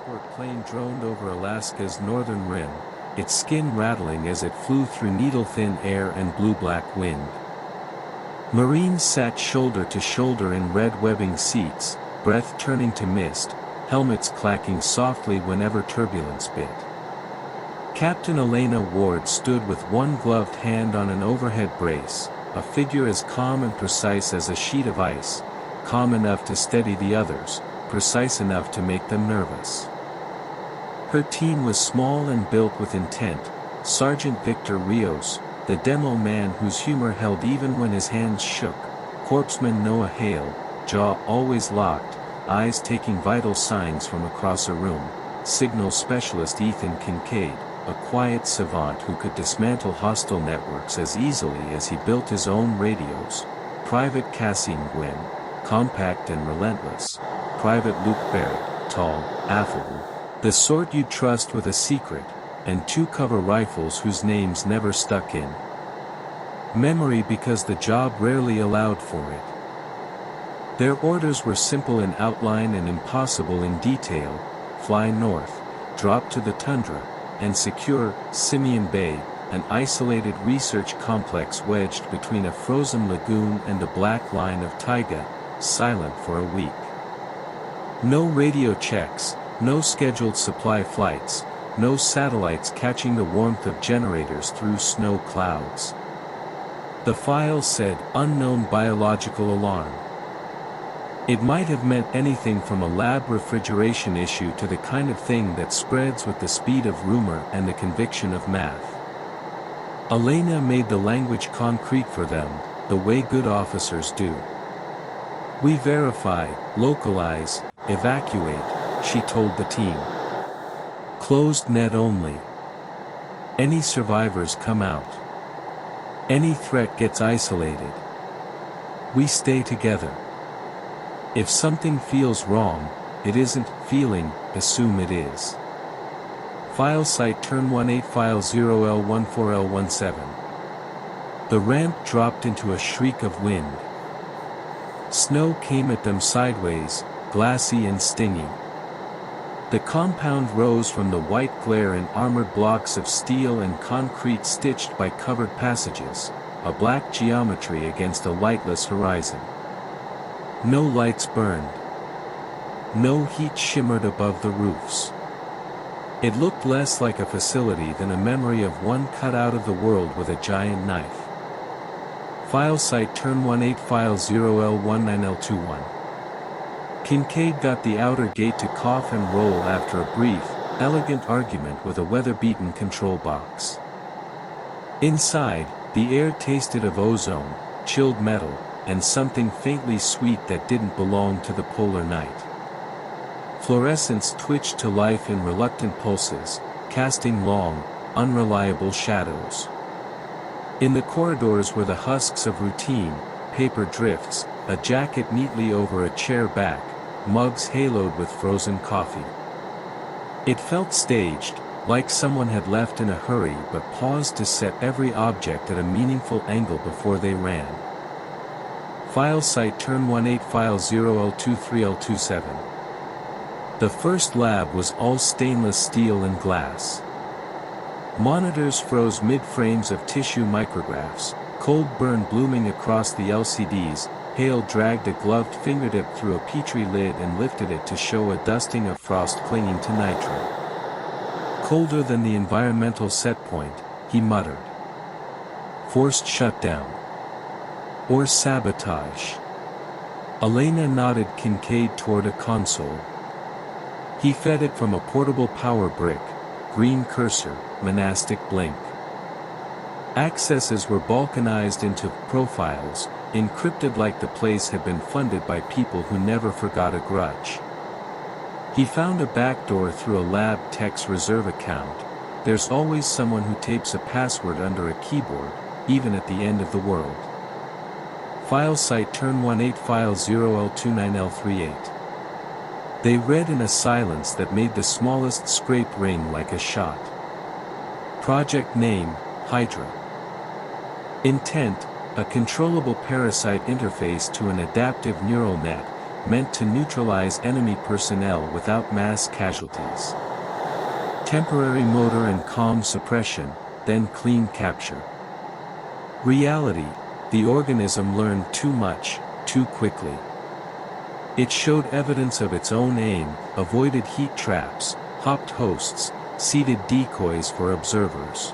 transport plane droned over Alaska's northern rim, its skin rattling as it flew through needle-thin air and blue-black wind. Marines sat shoulder to shoulder in red webbing seats, breath turning to mist, helmets clacking softly whenever turbulence bit. Captain Elena Ward stood with one gloved hand on an overhead brace, a figure as calm and precise as a sheet of ice, calm enough to steady the others, precise enough to make them nervous. Her team was small and built with intent. Sergeant Victor Rios, the demo man whose humor held even when his hands shook, corpsman Noah Hale, jaw always locked, eyes taking vital signs from across a room, signal specialist Ethan Kincaid, a quiet savant who could dismantle hostile networks as easily as he built his own radios, Private Cassine Gwynn, compact and relentless, Private Luke Barrett, tall, affable, the sort you'd trust with a secret, and two cover rifles whose names never stuck in memory because the job rarely allowed for it. Their orders were simple in outline and impossible in detail: fly north, drop to the tundra, and secure Simeon Bay, an isolated research complex wedged between a frozen lagoon and a black line of taiga, silent for a week. No radio checks, no scheduled supply flights, no satellites catching the warmth of generators through snow clouds. The file said, "Unknown biological alarm." It might have meant anything from a lab refrigeration issue to the kind of thing that spreads with the speed of rumor and the conviction of math. Elena made the language concrete for them, the way good officers do. "We verify, localize, evacuate," she told the team. "Closed net only. Any survivors come out. Any threat gets isolated. We stay together. If something feels wrong, it isn't feeling, assume it is." File site turn 18 file 0L14L17. The ramp dropped into a shriek of wind. Snow came at them sideways, glassy and stinging. The compound rose from the white glare in armored blocks of steel and concrete stitched by covered passages, a black geometry against a lightless horizon. No lights burned. No heat shimmered above the roofs. It looked less like a facility than a memory of one cut out of the world with a giant knife. File site turn 18 file 0L19L21. Kincaid got the outer gate to cough and roll after a brief, elegant argument with a weather-beaten control box. Inside, the air tasted of ozone, chilled metal, and something faintly sweet that didn't belong to the polar night. Fluorescence twitched to life in reluctant pulses, casting long, unreliable shadows. In the corridors were the husks of routine, paper drifts, a jacket neatly over a chair back, mugs haloed with frozen coffee. It felt staged, like someone had left in a hurry but paused to set every object at a meaningful angle before they ran. File site turn 18 file 0L23L27. The first lab was all stainless steel and glass. Monitors froze mid-frames of tissue micrographs, cold burn blooming across the LCDs. Hale dragged a gloved fingertip through a petri lid and lifted it to show a dusting of frost clinging to nitro. "Colder than the environmental set point," he muttered. "Forced shutdown. Or sabotage." Elena nodded Kincaid toward a console. He fed it from a portable power brick, green cursor, monastic blink. Accesses were balkanized into profiles, encrypted like the place had been funded by people who never forgot a grudge. He found a backdoor through a lab tech's reserve account. There's always someone who tapes a password under a keyboard, even at the end of the world. File site turn 18 file 0L29L38. They read in a silence that made the smallest scrape ring like a shot. Project name, Hydra. Intent, a controllable parasite interface to an adaptive neural net, meant to neutralize enemy personnel without mass casualties. Temporary motor and comm suppression, then clean capture. Reality, the organism learned too much, too quickly. It showed evidence of its own aim, avoided heat traps, hopped hosts, seeded decoys for observers.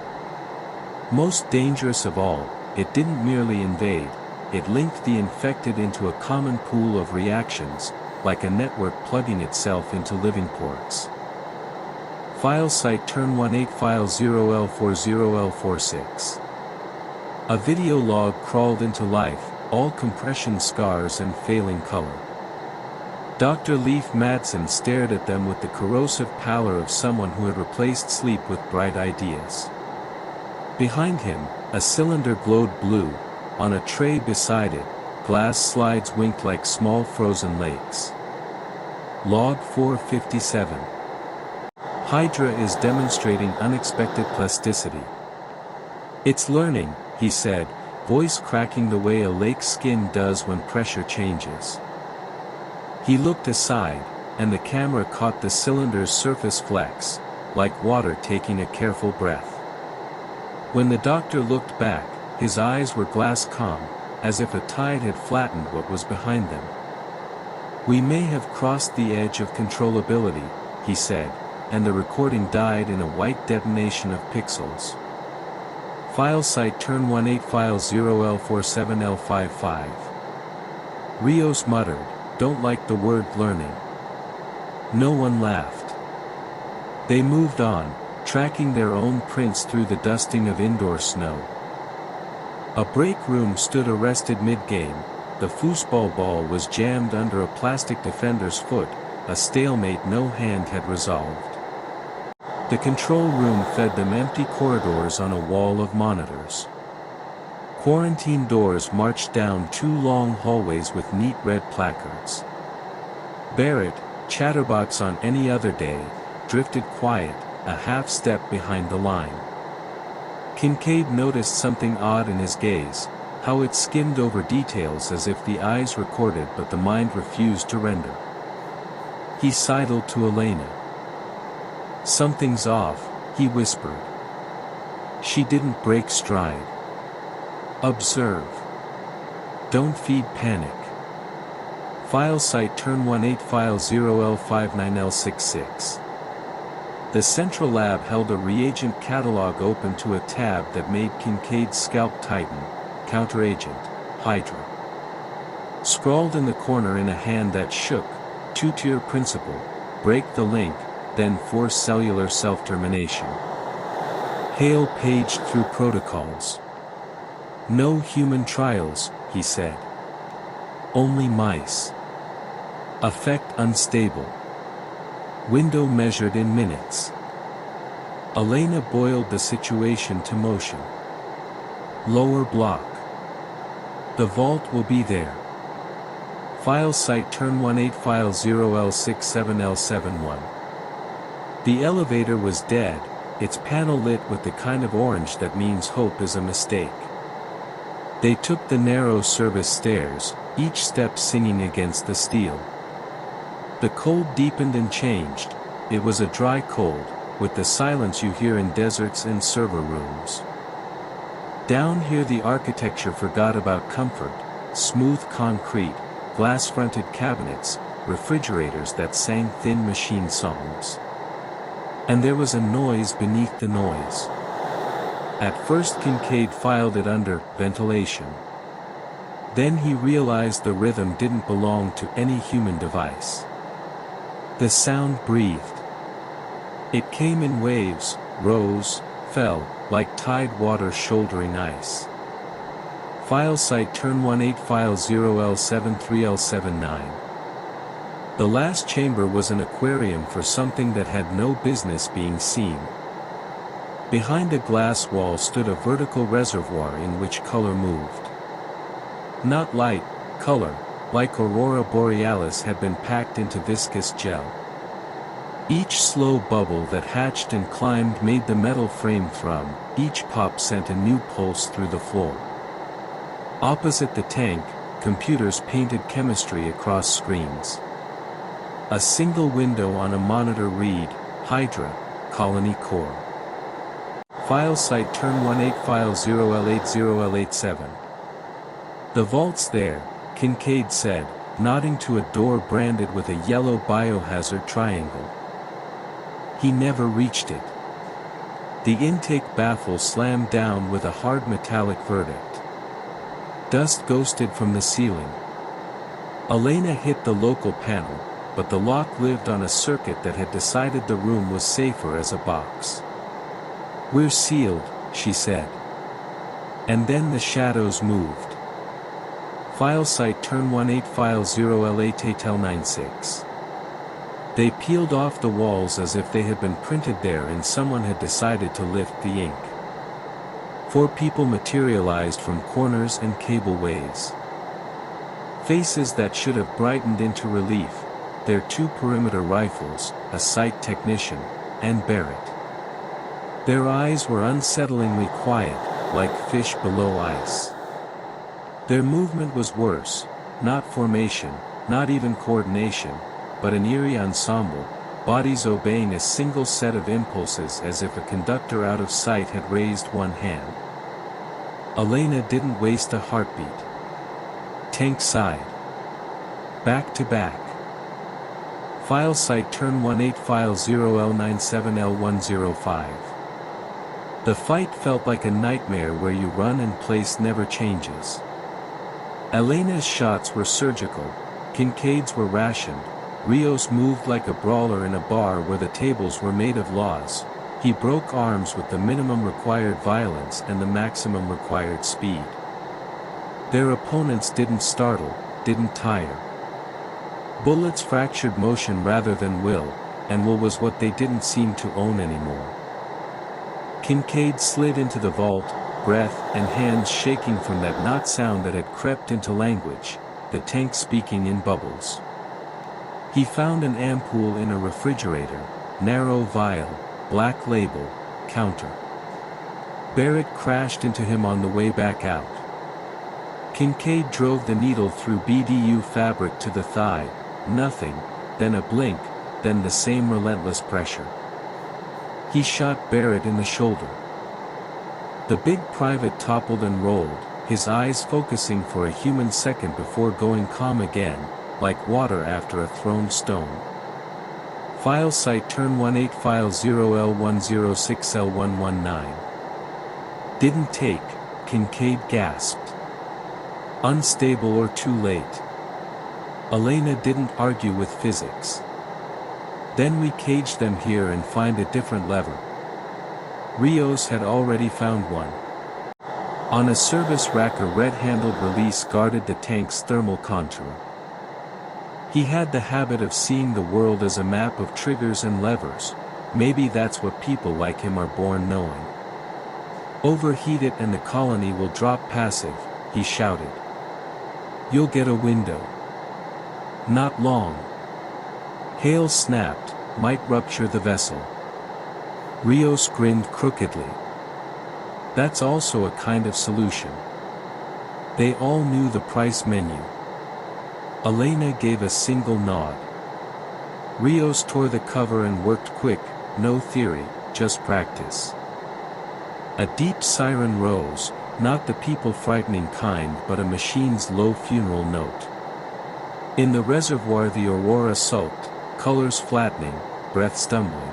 Most dangerous of all, it didn't merely invade, it linked the infected into a common pool of reactions, like a network plugging itself into living ports. File site turn 18 file 0L40L46. A video log crawled into life, all compression scars and failing color. Dr. Leif Madsen stared at them with the corrosive pallor of someone who had replaced sleep with bright ideas. Behind him, a cylinder glowed blue. On a tray beside it, glass slides winked like small frozen lakes. Log 457. Hydra is demonstrating unexpected plasticity. It's learning, he said, voice cracking the way a lake's skin does when pressure changes. He looked aside, and the camera caught the cylinder's surface flex, like water taking a careful breath. When the doctor looked back, his eyes were glass calm, as if a tide had flattened what was behind them. We may have crossed the edge of controllability, he said, and the recording died in a white detonation of pixels. File site turn 18 file 0L47L55. Rios muttered, "Don't like the word learning." No one laughed. They moved on, tracking their own prints through the dusting of indoor snow. A break room stood arrested mid-game, the foosball ball was jammed under a plastic defender's foot, a stalemate no hand had resolved. The control room fed them empty corridors on a wall of monitors. Quarantine doors marched down 2 long hallways with neat red placards. Barrett, chatterbox on any other day, drifted quiet, a half step behind the line. Kincaid noticed something odd in his gaze, how it skimmed over details as if the eyes recorded but the mind refused to render. He sidled to Elena. "Something's off," he whispered. She didn't break stride. "Observe. Don't feed panic." File site turn 18 file 0L59L66. The central lab held a reagent catalog open to a tab that made Kincaid's scalp tighten, counteragent, Hydra. Scrawled in the corner in a hand that shook, two-tier principle, break the link, then force cellular self-termination. Hale paged through protocols. "No human trials," he said. "Only mice. Effect unstable. Window measured in minutes." Elena boiled the situation to motion. "Lower block. The vault will be there." File site turn 18 file 0L67L71. The elevator was dead, its panel lit with the kind of orange that means hope is a mistake. They took the narrow service stairs, each step singing against the steel. The cold deepened and changed. It was a dry cold, with the silence you hear in deserts and server rooms. Down here the architecture forgot about comfort, smooth concrete, glass-fronted cabinets, refrigerators that sang thin machine songs. And there was a noise beneath the noise. At first Kincaid filed it under ventilation. Then he realized the rhythm didn't belong to any human device. The sound breathed. It came in waves, rose, fell, like tide water shouldering ice. File site turn 18 file 0L73L79. The last chamber was an aquarium for something that had no business being seen. Behind a glass wall stood a vertical reservoir in which color moved. Not light, color, like aurora borealis had been packed into viscous gel. Each slow bubble that hatched and climbed made the metal frame thrum, each pop sent a new pulse through the floor. Opposite the tank, computers painted chemistry across screens. A single window on a monitor read, Hydra, Colony Core. File site turn 18 file 0L80L87. The vault's there, Kincaid said, nodding to a door branded with a yellow biohazard triangle. He never reached it. The intake baffle slammed down with a hard metallic verdict. Dust ghosted from the ceiling. Elena hit the local panel, but the lock lived on a circuit that had decided the room was safer as a box. "We're sealed," she said. And then the shadows moved. File site turn 18 file 0L8ATEL96. They peeled off the walls as if they had been printed there and someone had decided to lift the ink. 4 people materialized from corners and cableways. Faces that should have brightened into relief, their 2 perimeter rifles, a site technician, and Barrett. Their eyes were unsettlingly quiet, like fish below ice. Their movement was worse, not formation, not even coordination, but an eerie ensemble, bodies obeying a single set of impulses as if a conductor out of sight had raised one hand. Elena didn't waste a heartbeat. Tank sighed. Back to back. File site turn 18 file 0L97L105. The fight felt like a nightmare where you run and place never changes. Elena's shots were surgical, Kincaid's were rationed. Rios moved like a brawler in a bar where the tables were made of laws. He broke arms with the minimum required violence and the maximum required speed. Their opponents didn't startle, didn't tire. Bullets fractured motion rather than will, and will was what they didn't seem to own anymore. Kincaid slid into the vault, breath and hands shaking from that not sound that had crept into language, the tank speaking in bubbles. He found an ampoule in a refrigerator, narrow vial, black label, counter. Barrett crashed into him on the way back out. Kincaid drove the needle through BDU fabric to the thigh, nothing, then a blink, then the same relentless pressure. He shot Barrett in the shoulder. The big private toppled and rolled, his eyes focusing for a human second before going calm again, like water after a thrown stone. File site turn 18 file 0L106L119. Didn't take, Kincaid gasped. Unstable or too late. Elena didn't argue with physics. Then we cage them here and find a different lever. Rios had already found one. On a service rack a red-handled release guarded the tank's thermal contour. He had the habit of seeing the world as a map of triggers and levers. Maybe that's what people like him are born knowing. Overheat it and the colony will drop passive, he shouted. You'll get a window. Not long. Hail snapped, might rupture the vessel. Rios grinned crookedly. That's also a kind of solution. They all knew the price menu. Elena gave a single nod. Rios tore the cover and worked quick, no theory, just practice. A deep siren rose, not the people-frightening kind but a machine's low funeral note. In the reservoir the aurora sulked, colors flattening, breath stumbling.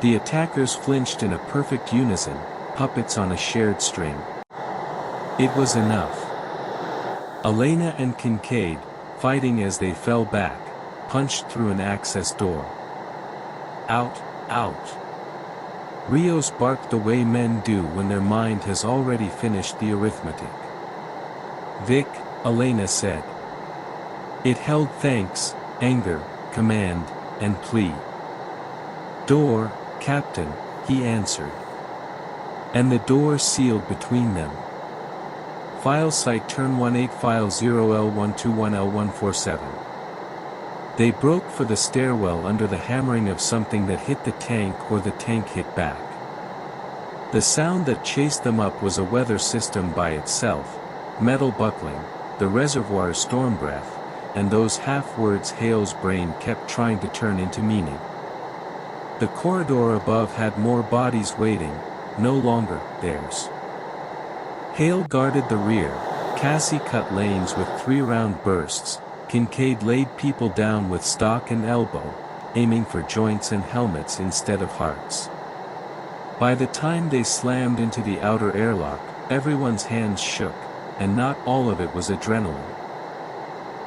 The attackers flinched in a perfect unison, puppets on a shared string. It was enough. Elena and Kincaid, fighting as they fell back, punched through an access door. Out, out. Rios barked the way men do when their mind has already finished the arithmetic. Vic, Elena said. It held thanks, anger, command, and plea. Door, Captain, he answered. And the door sealed between them. File site turn 18 file 0L121L147. They broke for the stairwell under the hammering of something that hit the tank or the tank hit back. The sound that chased them up was a weather system by itself, metal buckling, the reservoir's storm breath, and those half-words Hale's brain kept trying to turn into meaning. The corridor above had more bodies waiting, no longer theirs. Hale guarded the rear, Cassie cut lanes with 3-round bursts, Kincaid laid people down with stock and elbow, aiming for joints and helmets instead of hearts. By the time they slammed into the outer airlock, everyone's hands shook, and not all of it was adrenaline.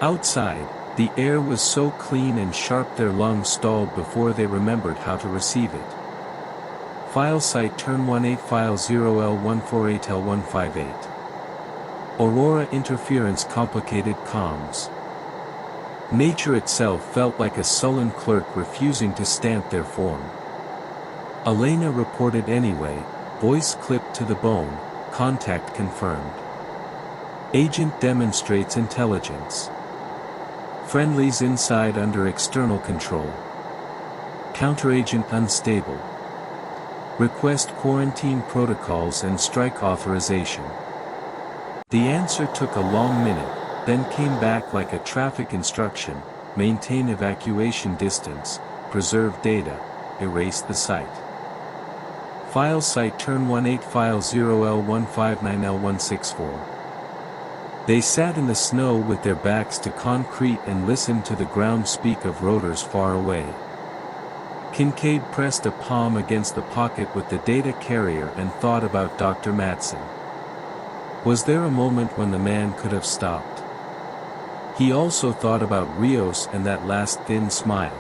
Outside, the air was so clean and sharp their lungs stalled before they remembered how to receive it. File site turn 18 file 0L148L158. Aurora interference complicated comms. Nature itself felt like a sullen clerk refusing to stamp their form. Elena reported anyway, voice clipped to the bone, contact confirmed. Agent demonstrates intelligence. Friendlies inside under external control. Counteragent unstable. Request quarantine protocols and strike authorization. The answer took a long minute, then came back like a traffic instruction: maintain evacuation distance, preserve data, erase the site. File site turn 18 file 0L159L164. They sat in the snow with their backs to concrete and listened to the ground speak of rotors far away. Kincaid pressed a palm against the pocket with the data carrier and thought about Dr. Madsen. Was there a moment when the man could have stopped? He also thought about Rios and that last thin smile.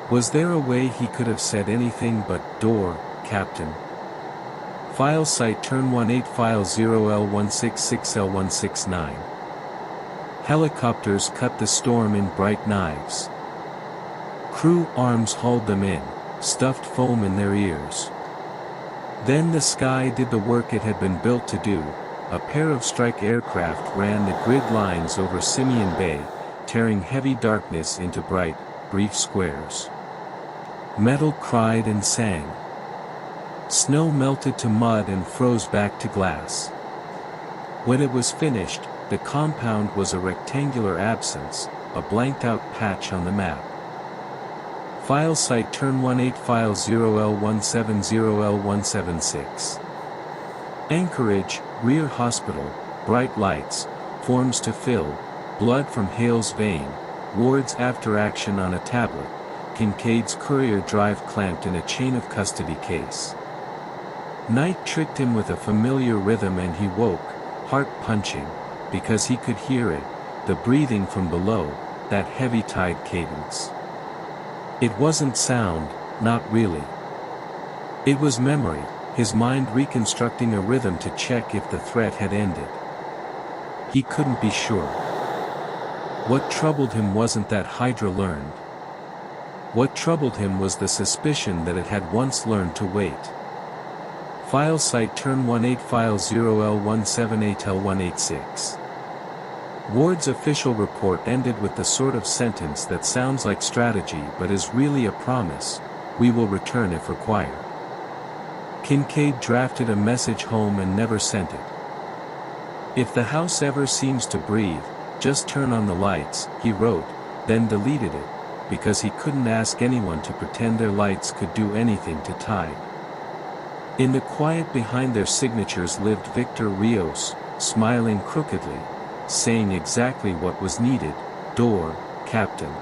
Was there a way he could have said anything but, "Door, Captain"? File site turn 18 file 0L166L169. Helicopters cut the storm in bright knives. Crew arms hauled them in, stuffed foam in their ears. Then the sky did the work it had been built to do. A pair of strike aircraft ran the grid lines over Simeon Bay, tearing heavy darkness into bright, brief squares. Metal cried and sang. Snow melted to mud and froze back to glass. When it was finished, the compound was a rectangular absence, a blanked-out patch on the map. File site turn 18 file 0L170L176. Anchorage, rear hospital, bright lights, forms to fill, blood from Hale's vein, wards after action on a tablet, Kincaid's courier drive clamped in a chain of custody case. Night tricked him with a familiar rhythm and he woke, heart punching, because he could hear it, the breathing from below, that heavy tide cadence. It wasn't sound, not really. It was memory, his mind reconstructing a rhythm to check if the threat had ended. He couldn't be sure. What troubled him wasn't that Hydra learned. What troubled him was the suspicion that it had once learned to wait. File site turn 18 file 0L178L186. Ward's official report ended with the sort of sentence that sounds like strategy but is really a promise: we will return if required. Kincaid drafted a message home and never sent it. If the house ever seems to breathe, just turn on the lights, he wrote, then deleted it, because he couldn't ask anyone to pretend their lights could do anything to tide. In the quiet behind their signatures lived Victor Rios, smiling crookedly, saying exactly what was needed: "Door, Captain."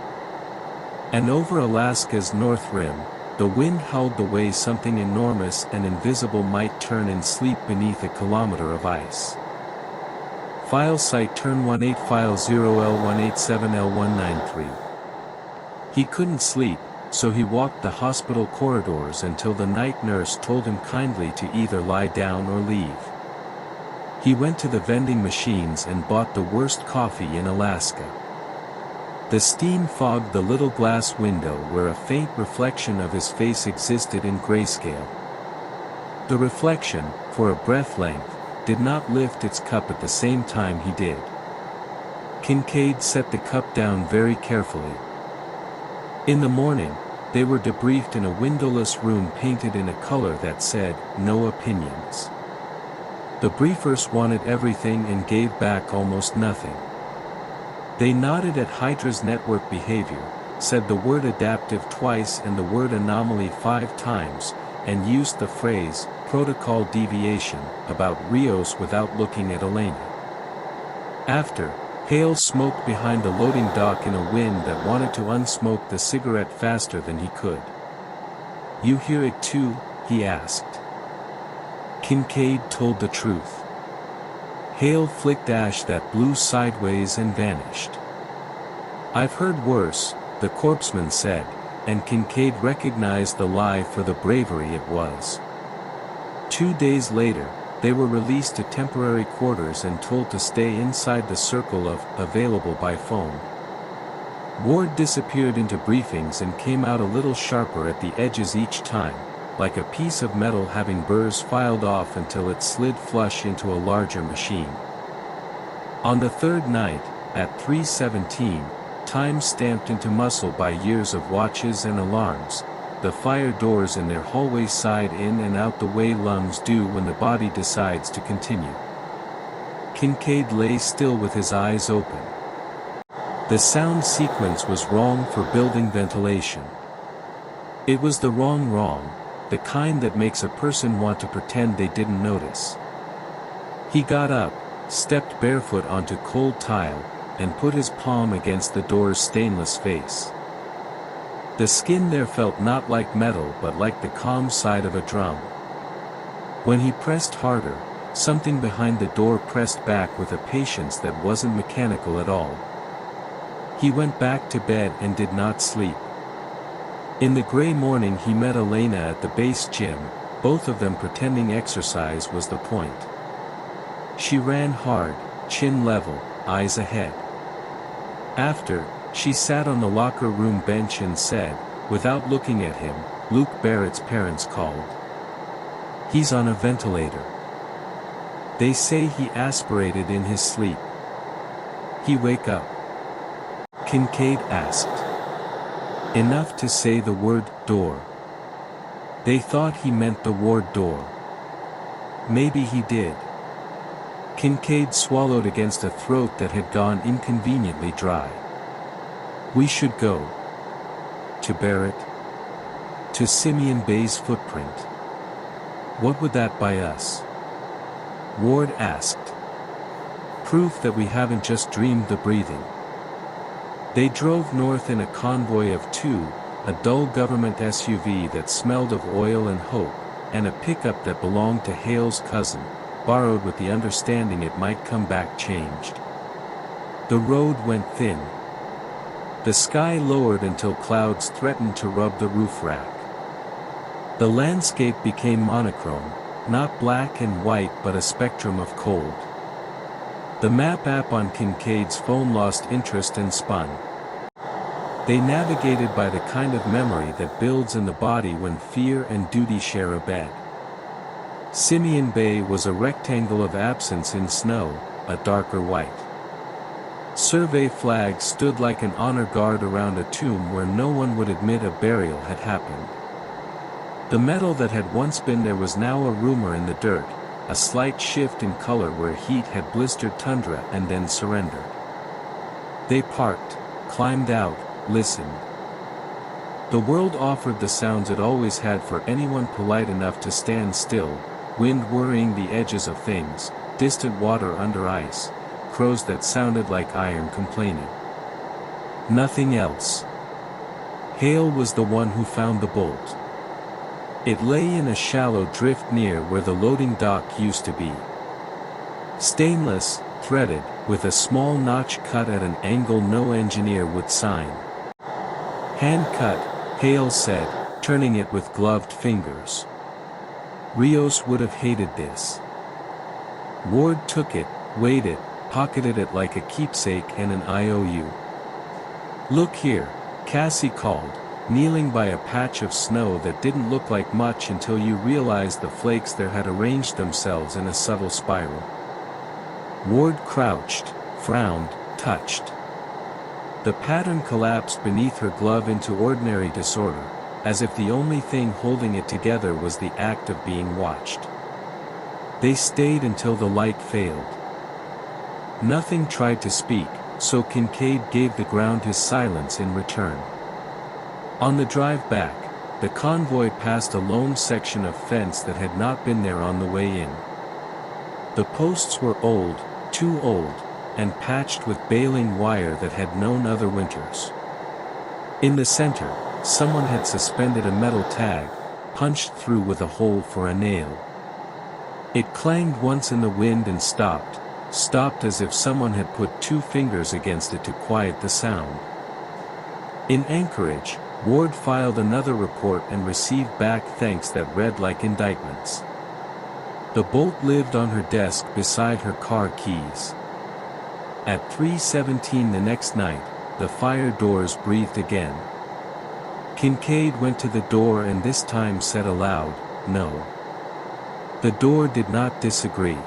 And over Alaska's north rim, the wind howled the way something enormous and invisible might turn and sleep beneath a kilometer of ice. File site turn 18 file 0L187L193. He couldn't sleep, so he walked the hospital corridors until the night nurse told him kindly to either lie down or leave. He went to the vending machines and bought the worst coffee in Alaska. The steam fogged the little glass window where a faint reflection of his face existed in grayscale. The reflection, for a breath length, did not lift its cup at the same time he did. Kincaid set the cup down very carefully. In the morning, they were debriefed in a windowless room painted in a color that said, "No opinions." The briefers wanted everything and gave back almost nothing. They nodded at Hydra's network behavior, said the word adaptive twice and the word anomaly 5 times, and used the phrase, protocol deviation, about Rios without looking at Elena. After, Hale smoked behind the loading dock in a wind that wanted to unsmoke the cigarette faster than he could. "You hear it too?" he asked. Kincaid told the truth. Hale flicked ash that blew sideways and vanished. "I've heard worse," the corpsman said, and Kincaid recognized the lie for the bravery it was. 2 days later, they were released to temporary quarters and told to stay inside the circle of available by phone. Ward disappeared into briefings and came out a little sharper at the edges each time, like a piece of metal having burrs filed off until it slid flush into a larger machine. On the third night, at 3:17, time stamped into muscle by years of watches and alarms, the fire doors in their hallway sighed in and out the way lungs do when the body decides to continue. Kincaid lay still with his eyes open. The sound sequence was wrong for building ventilation. It was the wrong, the kind that makes a person want to pretend they didn't notice. He got up, stepped barefoot onto cold tile, and put his palm against the door's stainless face. The skin there felt not like metal but like the calm side of a drum. When he pressed harder, something behind the door pressed back with a patience that wasn't mechanical at all. He went back to bed and did not sleep. In the gray morning he met Elena at the base gym, both of them pretending exercise was the point. She ran hard, chin level, eyes ahead. After, she sat on the locker room bench and said, without looking at him, "Luke Barrett's parents called. He's on a ventilator. They say he aspirated in his sleep. He wake up?" Kincaid asked. Enough to say the word, door. They thought he meant the ward door. Maybe he did. Kincaid swallowed against a throat that had gone inconveniently dry. "We should go." To Barrett? To Simeon Bay's footprint? What would that buy us? Ward asked. Proof that we haven't just dreamed the breathing. They drove north in a convoy of 2, a dull government SUV that smelled of oil and hope, and a pickup that belonged to Hale's cousin, borrowed with the understanding it might come back changed. The road went thin. The sky lowered until clouds threatened to rub the roof rack. The landscape became monochrome, not black and white but a spectrum of cold. The map app on Kincaid's phone lost interest and spun. They navigated by the kind of memory that builds in the body when fear and duty share a bed. Simeon Bay was a rectangle of absence in snow, a darker white. Survey flags stood like an honor guard around a tomb where no one would admit a burial had happened. The metal that had once been there was now a rumor in the dirt, a slight shift in color where heat had blistered tundra and then surrendered. They parked, climbed out, listened. The world offered the sounds it always had for anyone polite enough to stand still, wind worrying the edges of things, distant water under ice, crows that sounded like iron complaining. Nothing else. Hale was the one who found the bolt. It lay in a shallow drift near where the loading dock used to be. Stainless, threaded, with a small notch cut at an angle no engineer would sign. Hand cut, Hale said, turning it with gloved fingers. Rios would have hated this. Ward took it, weighed it, pocketed it like a keepsake and an IOU. "Look here," Cassie called, kneeling by a patch of snow that didn't look like much until you realized the flakes there had arranged themselves in a subtle spiral. Ward crouched, frowned, touched. The pattern collapsed beneath her glove into ordinary disorder, as if the only thing holding it together was the act of being watched. They stayed until the light failed. Nothing tried to speak, so Kincaid gave the ground his silence in return. On the drive back, the convoy passed a lone section of fence that had not been there on the way in. The posts were old, too old, and patched with baling wire that had known other winters. In the center, someone had suspended a metal tag, punched through with a hole for a nail. It clanged once in the wind and stopped as if someone had put 2 fingers against it to quiet the sound. In Anchorage, Ward filed another report and received back thanks that read like indictments. The bolt lived on her desk beside her car keys. At 3:17 the next night, the fire doors breathed again. Kincaid went to the door and this time said aloud, "No." The door did not disagree.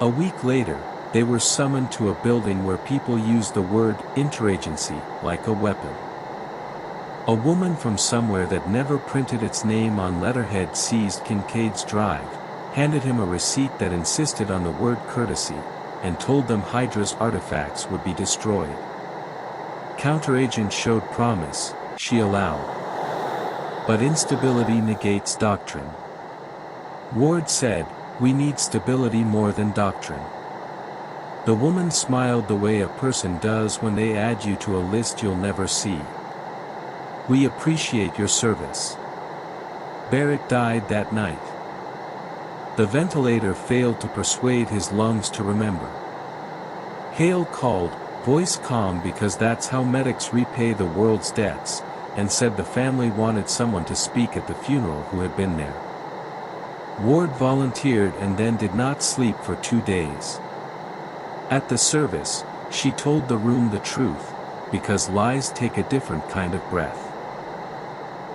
A week later, they were summoned to a building where people used the word interagency like a weapon. A woman from somewhere that never printed its name on letterhead seized Kincaid's drive, handed him a receipt that insisted on the word courtesy, and told them Hydra's artifacts would be destroyed. Counteragent showed promise, she allowed. But instability negates doctrine. Ward said, "We need stability more than doctrine." The woman smiled the way a person does when they add you to a list you'll never see. "We appreciate your service." Barrett died that night. The ventilator failed to persuade his lungs to remember. Hale called, voice calm because that's how medics repay the world's debts, and said the family wanted someone to speak at the funeral who had been there. Ward volunteered and then did not sleep for 2 days. At the service, she told the room the truth, because lies take a different kind of breath.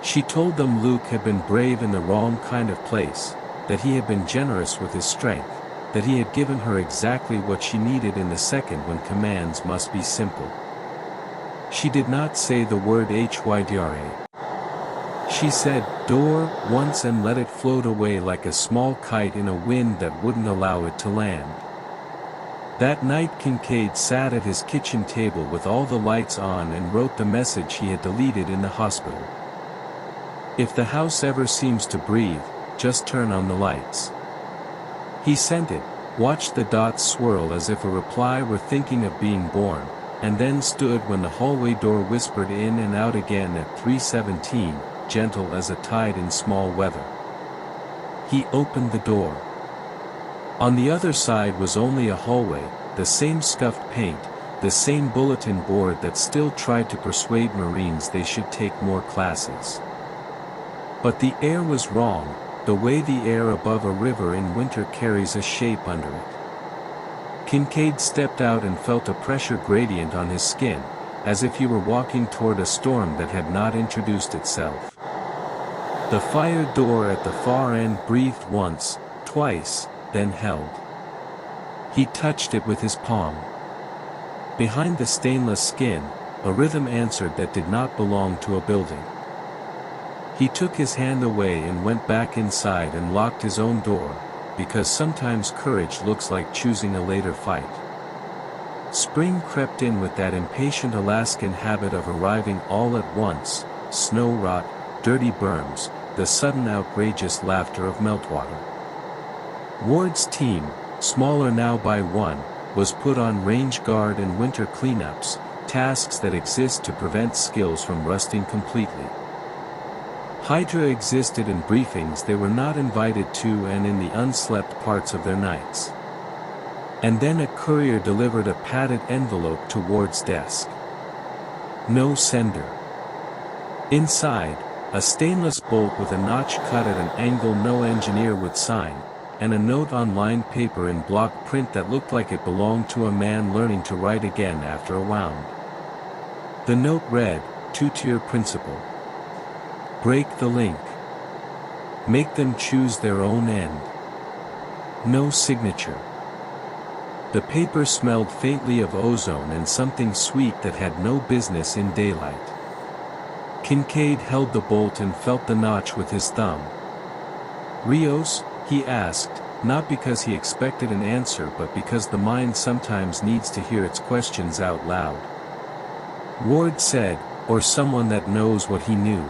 She told them Luke had been brave in the wrong kind of place, that he had been generous with his strength, that he had given her exactly what she needed in the second when commands must be simple. She did not say the word HYDRA. She said, "door," once and let it float away like a small kite in a wind that wouldn't allow it to land. That night Kincaid sat at his kitchen table with all the lights on and wrote the message he had deleted in the hospital. "If the house ever seems to breathe, just turn on the lights." He sent it, watched the dots swirl as if a reply were thinking of being born, and then stood when the hallway door whispered in and out again at 3:17. Gentle as a tide in small weather. He opened the door. On the other side was only a hallway, the same scuffed paint, the same bulletin board that still tried to persuade Marines they should take more classes. But the air was wrong, the way the air above a river in winter carries a shape under it. Kincaid stepped out and felt a pressure gradient on his skin, as if he were walking toward a storm that had not introduced itself. The fire door at the far end breathed once, twice, then held. He touched it with his palm. Behind the stainless skin, a rhythm answered that did not belong to a building. He took his hand away and went back inside and locked his own door, because sometimes courage looks like choosing a later fight. Spring crept in with that impatient Alaskan habit of arriving all at once, snow rot, dirty berms, the sudden outrageous laughter of meltwater. Ward's team, smaller now by 1, was put on range guard and winter cleanups, tasks that exist to prevent skills from rusting completely. Hydra existed in briefings they were not invited to and in the unslept parts of their nights. And then a courier delivered a padded envelope to Ward's desk. No sender. Inside, a stainless bolt with a notch cut at an angle no engineer would sign, and a note on lined paper in block print that looked like it belonged to a man learning to write again after a wound. The note read, "Two-tier principle. Break the link. Make them choose their own end." No signature. The paper smelled faintly of ozone and something sweet that had no business in daylight. Kincaid held the bolt and felt the notch with his thumb. "Rios?" he asked, not because he expected an answer but because the mind sometimes needs to hear its questions out loud. Ward said, or someone that knows what he knew.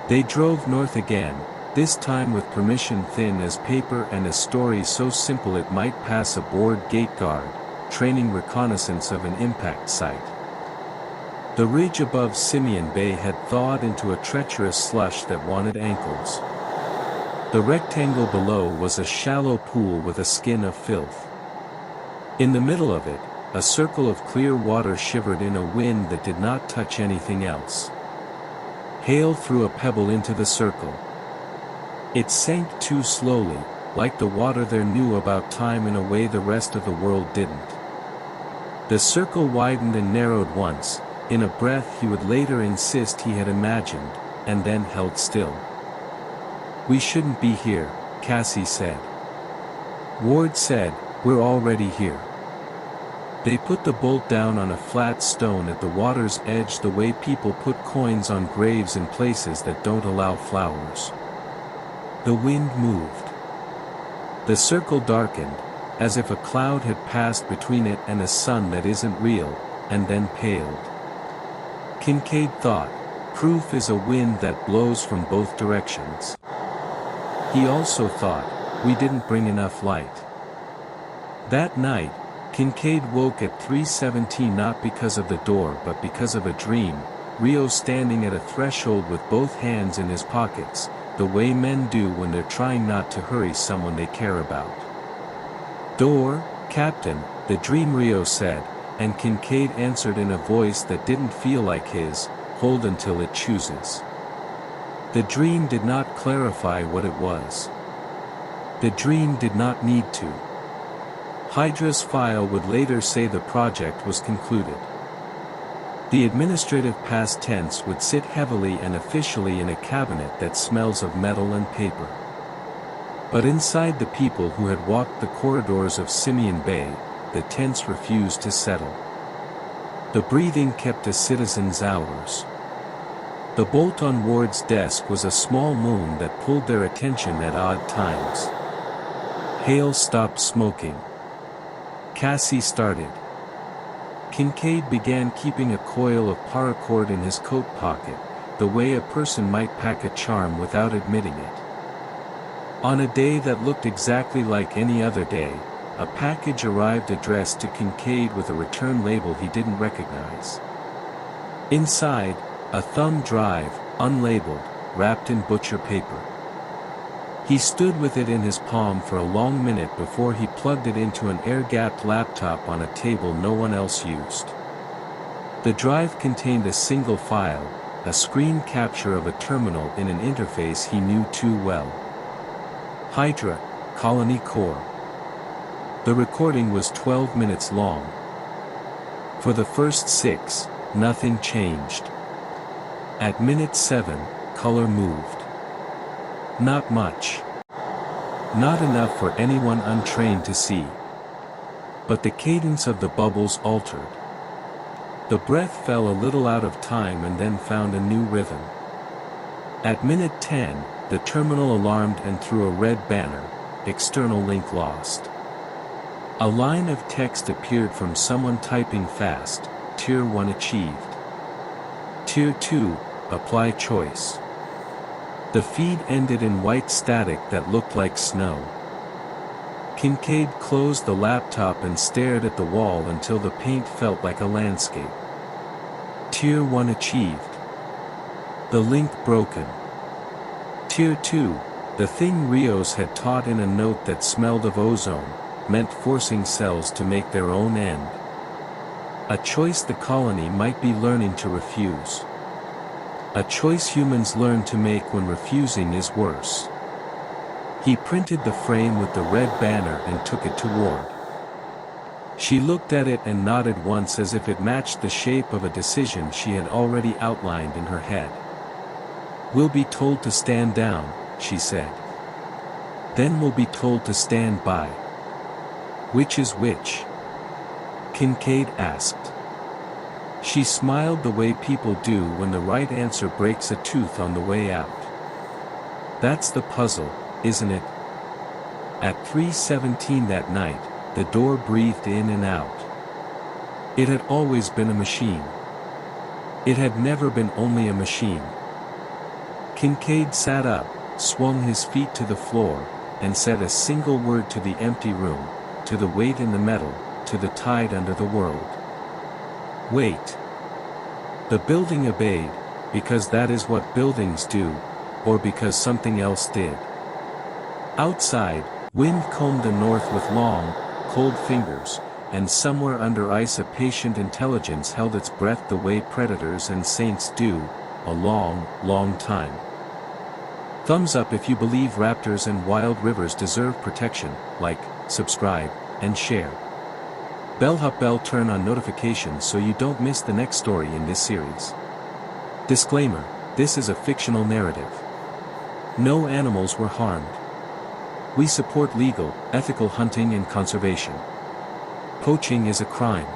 They drove north again, this time with permission thin as paper and a story so simple it might pass a bored gate guard, training reconnaissance of an impact site. The ridge above Simeon Bay had thawed into a treacherous slush that wanted ankles. The rectangle below was a shallow pool with a skin of filth. In the middle of it, a circle of clear water shivered in a wind that did not touch anything else. Hale threw a pebble into the circle. It sank too slowly, like the water there knew about time in a way the rest of the world didn't. The circle widened and narrowed once, in a breath he would later insist he had imagined, and then held still. "We shouldn't be here," Cassie said. Ward said, "We're already here." They put the bolt down on a flat stone at the water's edge the way people put coins on graves in places that don't allow flowers. The wind moved. The circle darkened, as if a cloud had passed between it and a sun that isn't real, and then paled. Kincaid thought, proof is a wind that blows from both directions. He also thought, we didn't bring enough light. That night, Kincaid woke at 3:17 not because of the door but because of a dream, Rio standing at a threshold with both hands in his pockets, the way men do when they're trying not to hurry someone they care about. "Door, Captain," the dream Rio said, and Kincaid answered in a voice that didn't feel like his, "Hold until it chooses." The dream did not clarify what it was. The dream did not need to. Hydra's file would later say the project was concluded. The administrative past tense would sit heavily and officially in a cabinet that smells of metal and paper. But inside the people who had walked the corridors of Simeon Bay, the tense refused to settle. The breathing kept a citizen's hours. The bolt on Ward's desk was a small moon that pulled their attention at odd times. Hale stopped smoking. Cassie started. Kincaid began keeping a coil of paracord in his coat pocket, the way a person might pack a charm without admitting it. On a day that looked exactly like any other day, a package arrived addressed to Kincaid with a return label he didn't recognize. Inside, a thumb drive, unlabeled, wrapped in butcher paper. He stood with it in his palm for a long minute before he plugged it into an air-gapped laptop on a table no one else used. The drive contained a single file, a screen capture of a terminal in an interface he knew too well. Hydra, Colony Core. The recording was 12 minutes long. For the first 6, nothing changed. At minute 7, color moved. Not much. Not enough for anyone untrained to see. But the cadence of the bubbles altered. The breath fell a little out of time and then found a new rhythm. At minute 10, the terminal alarmed and threw a red banner, "External link lost." A line of text appeared from someone typing fast, "Tier 1 achieved. Tier 2, apply choice." The feed ended in white static that looked like snow. Kincaid closed the laptop and stared at the wall until the paint felt like a landscape. Tier 1 achieved. The link broken. Tier 2, the thing Rios had taught in a note that smelled of ozone, meant forcing cells to make their own end. A choice the colony might be learning to refuse. A choice humans learn to make when refusing is worse. He printed the frame with the red banner and took it to Ward. She looked at it and nodded once as if it matched the shape of a decision she had already outlined in her head. "We'll be told to stand down," she said. "Then we'll be told to stand by." "Which is which?" Kincaid asked. She smiled the way people do when the right answer breaks a tooth on the way out. "That's the puzzle, isn't it?" At 3:17 that night, the door breathed in and out. It had always been a machine. It had never been only a machine. Kincaid sat up, swung his feet to the floor, and said a single word to the empty room, to the weight in the metal, to the tide under the world. Wait. The building obeyed, because that is what buildings do, or because something else did. Outside, wind combed the north with long, cold fingers, and somewhere under ice a patient intelligence held its breath the way predators and saints do, a long, long time. Thumbs up if you believe raptors and wild rivers deserve protection, like, subscribe, and share. Bell turn on notifications so you don't miss the next story in this series. Disclaimer, this is a fictional narrative. No animals were harmed. We support legal, ethical hunting and conservation. Poaching is a crime.